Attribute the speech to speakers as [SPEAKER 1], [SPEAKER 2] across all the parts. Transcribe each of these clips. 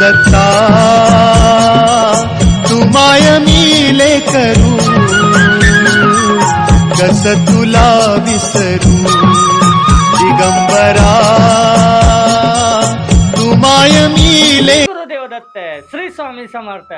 [SPEAKER 1] दत्ता तू माय मिले करू, कस तुला विसरू दिगंबरा तू माय मिले.
[SPEAKER 2] गुरुदेव दत्त श्री स्वामी समर्थ.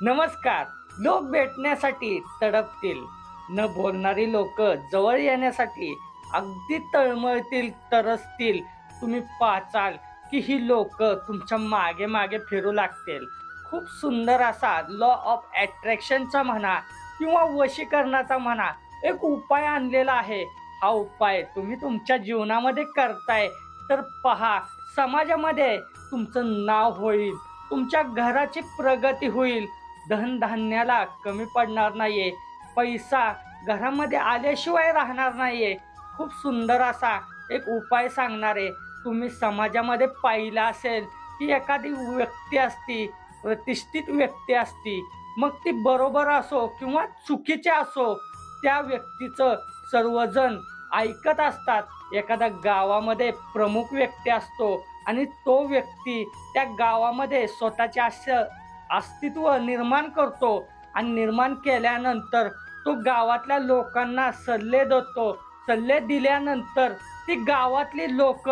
[SPEAKER 2] नमस्कार. लोक भेटण्यासाठी तडपतील, न बोलणारी लोक जवळ येण्यासाठी अगदी तळमळतील, तरसतील. तुम्ही पाचाल की ही लोक तुमच्या मागे मागे फिरू लागतील. खूप सुंदर असा लॉ ऑफ अट्रॅक्शनचा म्हणा किंवा वशीकरणाचा म्हणा एक उपाय आणलेला आहे. हा उपाय तुम्ही तुमच्या जीवनामध्ये करताय तर पहा, समाजामध्ये तुमचं नाव होईल, तुमच्या घराची प्रगती होईल, धनधान्याला कमी पडणार नाहीये, पैसा घरामध्ये आल्याशिवाय राहणार नाहीये. खूप सुंदर असा एक उपाय सांगणार आहे. तुम्ही समाजामध्ये पाहिला असेल की एखादी व्यक्ती असती, प्रतिष्ठित व्यक्ती असती, मग ती बरोबर असो किंवा चुकीचे असो, त्या व्यक्तीचं सर्वजण ऐकत असतात. एखाद्या गावामध्ये प्रमुख व्यक्ती असतो आणि तो व्यक्ती त्या गावामध्ये स्वतःचे असं अस्तित्व निर्माण करतो आणि निर्माण केल्यानंतर तो गावातल्या लोकांना सल्ले देतो. सल्ले दिल्यानंतर ती गावातली लोक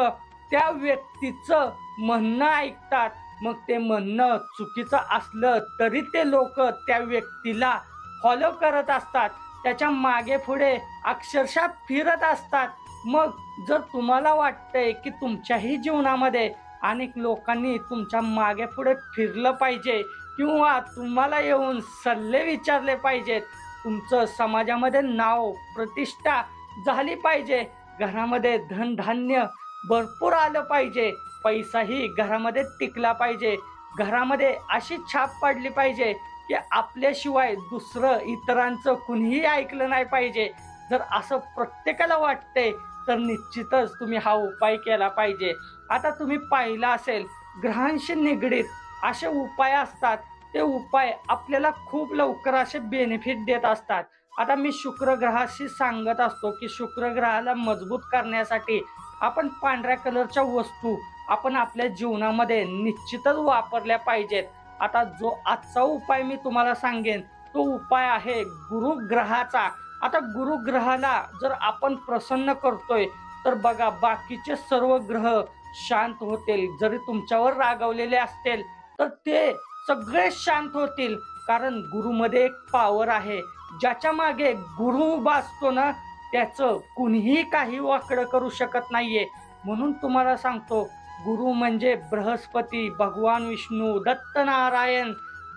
[SPEAKER 2] त्या व्यक्तीचं म्हणणं ऐकतात. मग ते म्हणणं चुकीचं असलं तरी ते लोक त्या व्यक्तीला फॉलो करत असतात, त्याच्या मागे पुढे अक्षरशः फिरत असतात. मग जर तुम्हाला वाटतंय की तुमच्याही जीवनामध्ये अनेक लोकांनी तुमच्या मागे पुढे फिरलं पाहिजे किंवा तुम्हाला येऊन सल्ले विचारले पाहिजेत, तुमचं समाजामध्ये नाव प्रतिष्ठा झाली पाहिजे, घरामध्ये धनधान्य भरपूर आलं पाहिजे, पैसाही घरामध्ये टिकला पाहिजे, घरामध्ये अशी छाप पडली पाहिजे की आपल्याशिवाय दुसरं इतरांचं कुणीही ऐकलं नाही पाहिजे. जर असं प्रत्येकाला वाटतंय तर निश्चितच तुम्ही हा उपाय केला पाहिजे. आता तुम्ही पाहिला असेल ग्रहांशी निगडीत असे उपाय असतात. ते उपाय आपल्याला खूप लवकर असे बेनिफिट देत असतात. आता मी शुक्र ग्रहाशी सांगत असतो की शुक्र ग्रहाला मजबूत करण्यासाठी आपण पांढऱ्या कलरच्या वस्तू आपण आपल्या जीवनामध्ये निश्चितच वापरल्या पाहिजेत. आता जो आजचा उपाय मी तुम्हाला सांगेन तो उपाय आहे गुरुग्रहाचा. आता गुरुग्रहाला जर आपण प्रसन्न करतोय तर बघा बाकीचे सर्व ग्रह शांत होतील. जरी तुमच्यावर रागावलेले असतील तर ते सगळे शांत होतील, कारण गुरुमध्ये एक पॉवर आहे. ज्याच्या मागे गुरु उभा असतो ना त्याचं कुणीही काही वाकडं करू शकत नाहीये. म्हणून तुम्हाला सांगतो, गुरु म्हणजे बृहस्पती, भगवान विष्णू, दत्तनारायण.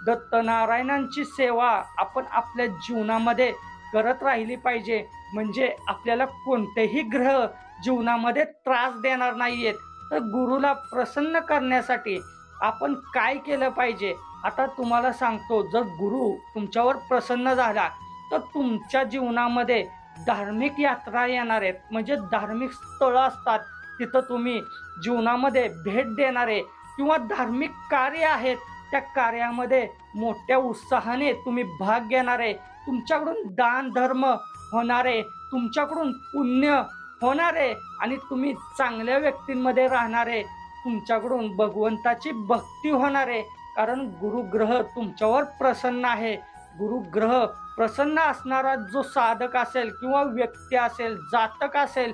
[SPEAKER 2] दत्तनारायणांची सेवा आपण आपल्या जीवनामध्ये करत राहिली पाहिजे, म्हणजे आपल्याला कोणतेही ग्रह जीवनामध्ये त्रास देणार नाहीयेत. तर गुरुला प्रसन्न करण्यासाठी आपण काय केलं पाहिजे आता तुम्हाला सांगतो. जर गुरु तुमच्यावर प्रसन्न झाला तर तुमच्या जीवनामध्ये धार्मिक यात्रा येणार आहेत, म्हणजे धार्मिक स्थळं असतात तिथं तुम्ही जीवनामध्ये भेट देणारे किंवा धार्मिक कार्य आहेत त्या कार्यामध्ये मोठ्या उत्साहाने तुम्ही भाग घेणारे, तुमच्याकडून दान धर्म होणारे, तुमच्याकडून पुण्य होणारे आणि तुम्ही चांगल्या व्यक्तींमध्ये राहणारे, तुमच्याकडून भगवंताची भक्ती होणारे. कारण गुरुग्रह तुमच्यावर प्रसन्न आहे. गुरुग्रह प्रसन्न असणारा जो साधक असेल किंवा व्यक्ती असेल, जातक असेल,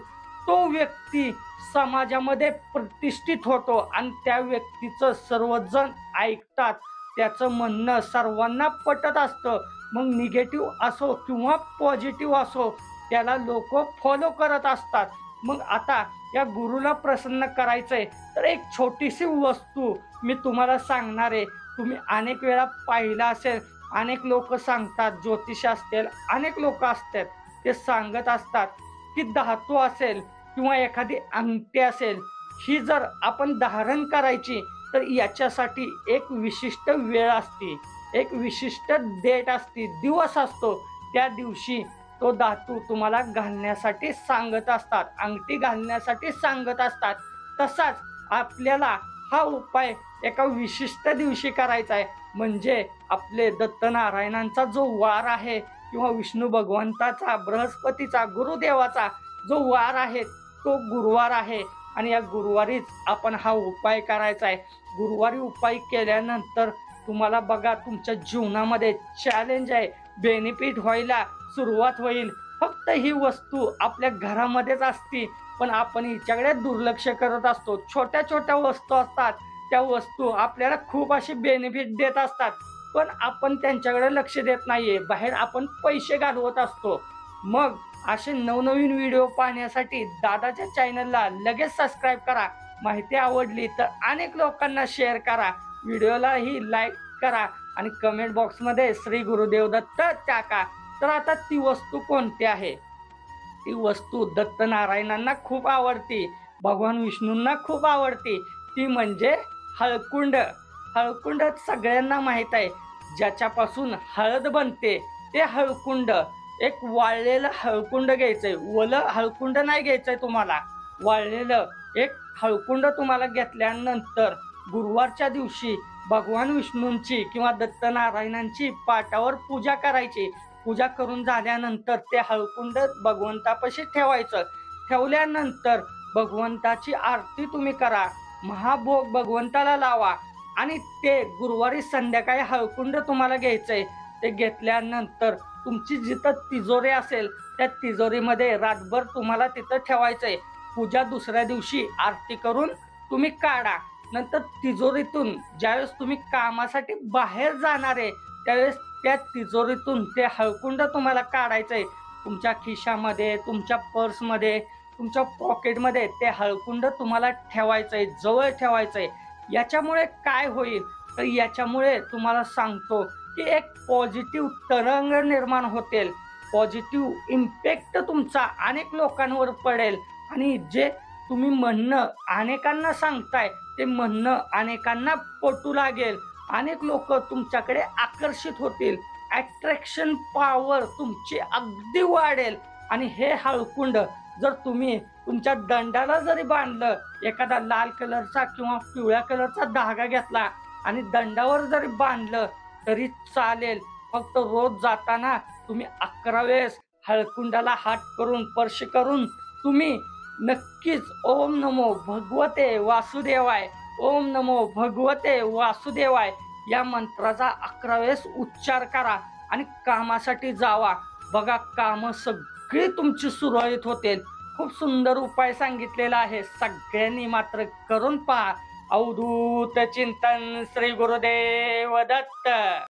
[SPEAKER 2] तो व्यक्ती समाजामध्ये प्रतिष्ठित होतो आणि त्या व्यक्तीचं सर्वजण ऐकतात, त्याचं म्हणणं सर्वांना पटत असतं. मग निगेटिव्ह असो किंवा पॉझिटिव्ह असो त्याला लोक फॉलो करत असतात. मग आता या गुरुला प्रसन्न करायचंय तर एक छोटीशी वस्तू मी तुम्हाला सांगणार आहे. तुम्ही अनेक वेळा पाहिला असेल, अनेक लोक सांगतात, ज्योतिष असतील, अनेक लोक असतात ते सांगत असतात की धातू असेल किंवा एखादी अंगठी असेल, ही जर आपण धारण करायची तर याच्यासाठी एक विशिष्ट वेळ असते, एक विशिष्ट डेट असते, दिवस असतो. त्या दिवशी तो धातू तुम्हाला घालण्यासाठी सांगत असतात, अंगठी घालण्यासाठी सांगत असतात. तसाच आपल्याला हा उपाय एका विशिष्ट दिवशी करायचा आहे, म्हणजे आपले दत्तनारायणांचा जो वार आहे किंवा विष्णू भगवंताचा, बृहस्पतीचा, गुरुदेवाचा जो वार आहे तो गुरुवार आहे आणि या गुरुवारीच आपण हा उपाय करायचा आहे. गुरुवारी उपाय केल्यानंतर तुम्हाला बघा तुमच्या जीवनामध्ये चॅलेंज आहे, बेनिफिट व्हायला सुरुवात होईल. फक्त ही वस्तू आपल्या घरामध्येच असते, पण आपण हिच्याकडे दुर्लक्ष करत असतो. छोट्या छोट्या वस्तू असतात, त्या वस्तू आपल्याला खूप अशी बेनिफिट देत असतात, पण आपण त्यांच्याकडे लक्ष देत नाहीये. बाहेर आपण पैसे घालवत असतो. मग असे नवनवीन व्हिडिओ पाहण्यासाठी दादाच्या चॅनलला लगेच सबस्क्राईब करा. माहिती आवडली तर अनेक लोकांना शेअर करा. व्हिडिओलाही लाईक करा आणि कमेंट बॉक्समध्ये श्री गुरुदेव दत्त टाका. तर आता ती वस्तू कोणती आहे? ती वस्तू दत्त नारायणांना खूप आवडती, भगवान विष्णूंना खूप आवडती. ती म्हणजे हळकुंड. हळकुंड सगळ्यांना माहीत आहे, ज्याच्यापासून हळद बनते ते हळकुंड. एक वाळलेलं हळकुंड घ्यायचंय, ओलं हळकुंड नाही घ्यायचंय तुम्हाला, वाळलेलं एक हळकुंड तुम्हाला घेतल्यानंतर गुरुवारच्या दिवशी भगवान विष्णूंची किंवा दत्त नारायणांची पाटावर पूजा करायची. पूजा करून झाल्यानंतर ते हळकुंड भगवंतापाशी ठेवायचं. ठेवल्यानंतर भगवंताची आरती तुम्ही करा, महाभोग भगवंताला लावा आणि ते गुरुवारी संध्याकाळी हळकुंड तुम्हाला घ्यायचंय. ते घेतल्यानंतर तुमची जिथं तिजोरी असेल त्या तिजोरीमध्ये रातभर तुम्हाला तिथं ठेवायचंय. पूजा दुसऱ्या दिवशी आरती करून तुम्ही काढा. नंतर तिजोरीतून ज्यावेळेस तुम्ही कामासाठी बाहेर जाणार आहे त्यावेळेस त्या तिजोरीतून ते हळकुंड तुम्हाला काढायचंय. तुमच्या खिशामध्ये, तुमच्या पर्समध्ये, तुमच्या पॉकेटमध्ये ते हळकुंड तुम्हाला ठेवायचंय, जवळ ठेवायचंय. याच्यामुळे काय होईल तर याच्यामुळे तुम्हाला सांगतो की एक पॉझिटिव्ह तरंग निर्माण होतील, पॉझिटिव्ह इम्पॅक्ट तुमचा अनेक लोकांवर पडेल आणि जे तुम्ही म्हणणं अनेकांना सांगताय ते म्हणणं अनेकांना पटू लागेल. अनेक लोक तुमच्याकडे आकर्षित होतील, अट्रॅक्शन पॉवर तुमची अगदी वाढेल. आणि हे हळकुंड जर तुम्ही तुमच्या दंडाला जरी बांधलं, एखादा लाल कलरचा किंवा पिवळ्या कलरचा धागा घेतला आणि दंडावर जरी बांधलं तरी चालेल. फक्त रोज जाताना तुम्ही 11 वेळेस हळकुंडाला हात करून स्पर्श करून तुम्ही नक्कीच ओम नमो भगवते वासुदेवाय, ओम नमो भगवते वासुदेवाय या मंत्राचा 11 वेळेस उच्चार करा आणि कामासाठी जावा. बघा कामं सगळी तुमची सुरळीत होतील. खूप सुंदर उपाय सांगितलेला आहे, सगळ्यांनी मात्र करून पहा. अवधूत चिंतन श्री गुरुदेव दत्त.